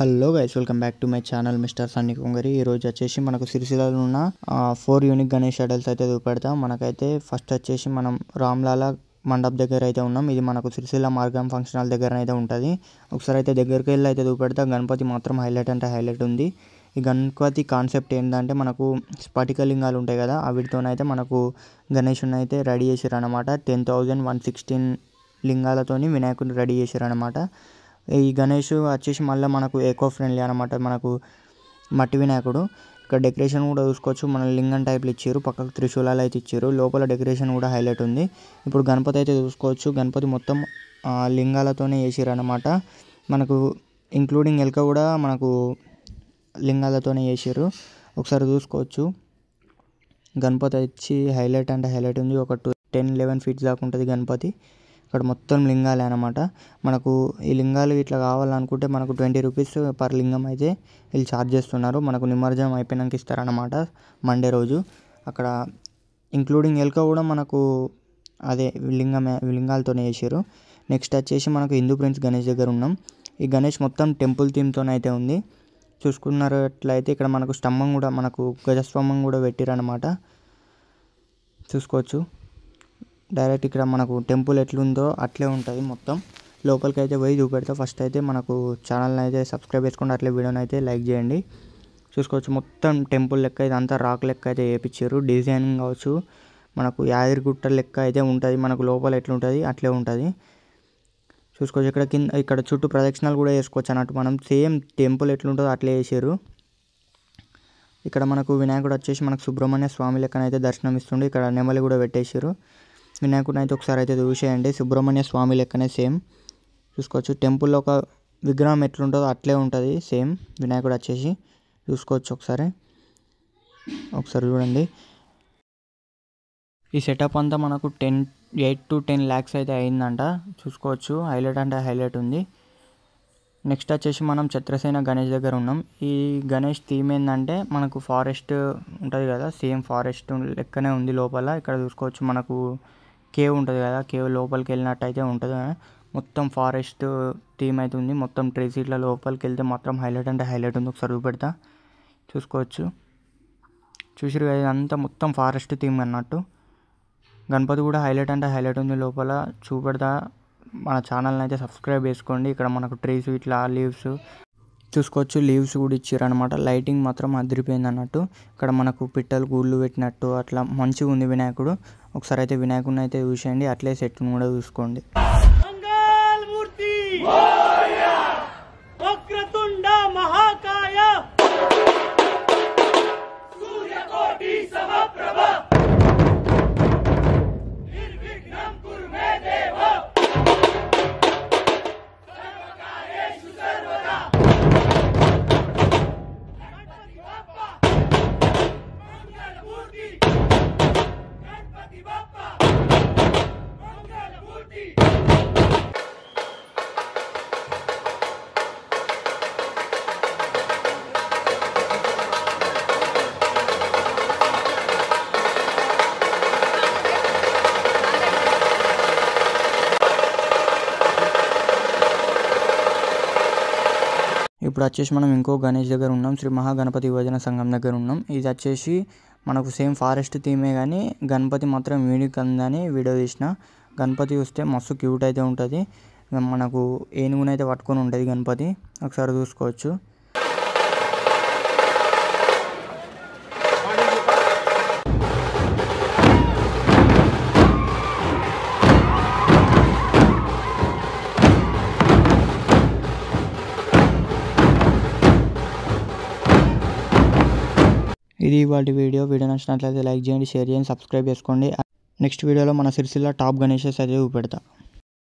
Hello guys, welcome back to my channel mister Sunny Kongari. ఈరోజు వచ్చేసి మనకు సిరిసిల్లలో ఉన్న 4 యూనిక్ గణేష్ ఐడల్స్ అయితే చూపెడతాం. మనకైతే ఫస్ట్ వచ్చేసి మనం రామ్లాల మండప్ దగ్గర అయితే ఉన్నాం. ఇది మనకు సిరిసిల్ల మార్గం ఫంక్షన్ హాల్ దగ్గర అయితే ఉంటుంది. ఒకసారి అయితే దగ్గరికి వెళ్ళి అయితే చూపెడతా. గణపతి మాత్రం హైలైట్ అంటే హైలైట్ ఉంది. ఈ గణపతి కాన్సెప్ట్ ఏంటంటే మనకు స్ఫటిక లింగాలు ఉంటాయి కదా, వీటితోనైతే మనకు గణేషుని అయితే రెడీ చేశారు అనమాట. 10,116 లింగాలతోని వినాయకుడిని రెడీ చేశారు అనమాట. ఈ గణేష్ వచ్చేసి మళ్ళీ మనకు ఎకో ఫ్రెండ్లీ అనమాట. మనకు మట్టి వినాయకుడు. ఇక్కడ డెకరేషన్ కూడా చూసుకోవచ్చు. మన లింగం టైప్లు ఇచ్చారు, పక్కకు త్రిశూలాలు అయితే ఇచ్చారు. లోపల డెకరేషన్ కూడా హైలైట్ ఉంది. ఇప్పుడు గణపతి అయితే చూసుకోవచ్చు. గణపతి మొత్తం లింగాలతోనే చేసారు అనమాట. మనకు ఇంక్లూడింగ్ ఎలక కూడా మనకు లింగాలతోనే చేసారు. ఒకసారి చూసుకోవచ్చు. గణపతి వచ్చి హైలైట్ అంటే హైలైట్ ఉంది. ఒక 10-11 ఫీట్స్ దాకా ఉంటుంది గణపతి. ఇక్కడ మొత్తం లింగాలే అనమాట. మనకు ఈ లింగాలు ఇట్లా కావాలనుకుంటే మనకు 20 రూపీస్ పర్ లింగం అయితే వీళ్ళు ఛార్జ్ చేస్తున్నారు. మనకు నిమజ్జనం అయిపోయినాక ఇస్తారనమాట మండే రోజు. అక్కడ ఇంక్లూడింగ్ ఎలక కూడా మనకు అదే లింగాలతోనే చేసారు. నెక్స్ట్ వచ్చేసి మనకు హిందూ ప్రిన్స్ గణేష్ దగ్గర ఉన్నాం. ఈ గణేష్ మొత్తం టెంపుల్ థీమ్తోనైతే ఉంది. చూసుకున్నట్లయితే ఇక్కడ మనకు స్తంభం కూడా, మనకు గజస్తంభం కూడా పెట్టిరనమాట. చూసుకోవచ్చు. డైరెక్ట్ ఇక్కడ మనకు టెంపుల్ ఎట్లుందో అట్లే ఉంటుంది మొత్తం. లోపలికి అయితే పోయి చూపెడతా. ఫస్ట్ అయితే మనకు ఛానల్ని అయితే సబ్స్క్రైబ్ చేసుకోండి, అట్లే వీడియోని అయితే లైక్ చేయండి. చూసుకోవచ్చు. మొత్తం టెంపుల్ లెక్క ఇదంతా రాక్ లెక్క అయితే వేయించారు. డిజైనింగ్ కావచ్చు, మనకు యాదగిరిగుట్ట లెక్క అయితే ఉంటుంది. మనకు లోపల ఎట్లుంటుంది అట్లే ఉంటుంది. చూసుకోవచ్చు. ఇక్కడ కింద ఇక్కడ చుట్టూ ప్రదక్షిణాలు కూడా వేసుకోవచ్చు అన్నట్టు. మనం సేమ్ టెంపుల్ ఎట్లుంటుందో అట్లే వేసారు. ఇక్కడ మనకు వినాయకుడు వచ్చేసి మనకు సుబ్రహ్మణ్య స్వామి లెక్కనైతే దర్శనం ఇస్తుండే. ఇక్కడ నెమలి కూడా పెట్టేశారు. వినాయకుడిని అయితే ఒకసారి అయితే చూసేయండి. సుబ్రహ్మణ్య స్వామి లెక్కనే సేమ్. చూసుకోవచ్చు. టెంపుల్లో ఒక విగ్రహం ఎట్లుంటుందో అట్లే ఉంటుంది సేమ్. వినాయకుడు వచ్చేసి చూసుకోవచ్చు. ఒకసారి చూడండి. ఈ సెటప్ అంతా మనకు 8 to 10 lakhs అయితే అయిందంట. చూసుకోవచ్చు. హైలైట్ అంటే హైలైట్ ఉంది. నెక్స్ట్ వచ్చేసి మనం చిత్రసేన గణేష్ దగ్గర ఉన్నాం. ఈ గణేష్ థీమ్ ఏంటంటే మనకు ఫారెస్ట్ ఉంటుంది కదా, సేమ్ ఫారెస్ట్ లెక్కనే ఉంది లోపల. ఇక్కడ చూసుకోవచ్చు. మనకు కేవ్ ఉంటుంది కదా, కేవ్ లోపలికి వెళ్ళినట్టు అయితే ఉంటుంది. మొత్తం ఫారెస్ట్ థీమ్ అయితే ఉంది. మొత్తం ట్రీస్ ఇట్లా లోపలికి వెళ్తే మాత్రం హైలైట్ అంటే హైలైట్ ఉంది. ఒకసారి చూపెడతా. చూసుకోవచ్చు. చూసిరు కదా, ఇదంతా మొత్తం ఫారెస్ట్ థీమ్ అన్నట్టు. గణపతి కూడా హైలైట్ అంటే హైలైట్ ఉంది లోపల. చూపెడతా. మన ఛానల్ని అయితే సబ్స్క్రైబ్ చేసుకోండి. ఇక్కడ మనకు ట్రీస్ ఇట్లా లీవ్స్ చూసుకోవచ్చు. లీవ్స్ కూడా ఇచ్చారనమాట. లైటింగ్ మాత్రం అదిరిపోయింది అన్నట్టు. ఇక్కడ మనకు పిట్టలు గూళ్ళు పెట్టినట్టు అట్లా మంచిగా ఉంది వినాయకుడు. ఒకసారి అయితే వినాయకుడిని అయితే చూసేయండి, అట్లే సెట్ను కూడా చూసుకోండి. ఇప్పుడు వచ్చేసి మనం ఇంకో గణేష్ దగ్గర ఉన్నాం. శ్రీ మహాగణపతి యువజన సంఘం దగ్గర ఉన్నాం. ఇది వచ్చేసి మనకు సేమ్ ఫారెస్ట్ థీమే కానీ గణపతి మాత్రం యూనిక్ ఉందని వీడియో తీసిన. గణపతి చూస్తే మస్తు క్యూట్ అయితే ఉంటుంది. మనకు ఏనుగునైతే పట్టుకొని ఉంటుంది గణపతి. ఒకసారి చూసుకోవచ్చు. ఇది వాటి వీడియో నచ్చినట్లయితే లైక్ చేయండి, షేర్ చేయండి, సబ్స్క్రైబ్ చేసుకోండి. నెక్స్ట్ వీడియోలో మన సిరిసిల్ల టాప్ గణేషెస్ అయితే చూపెడతా.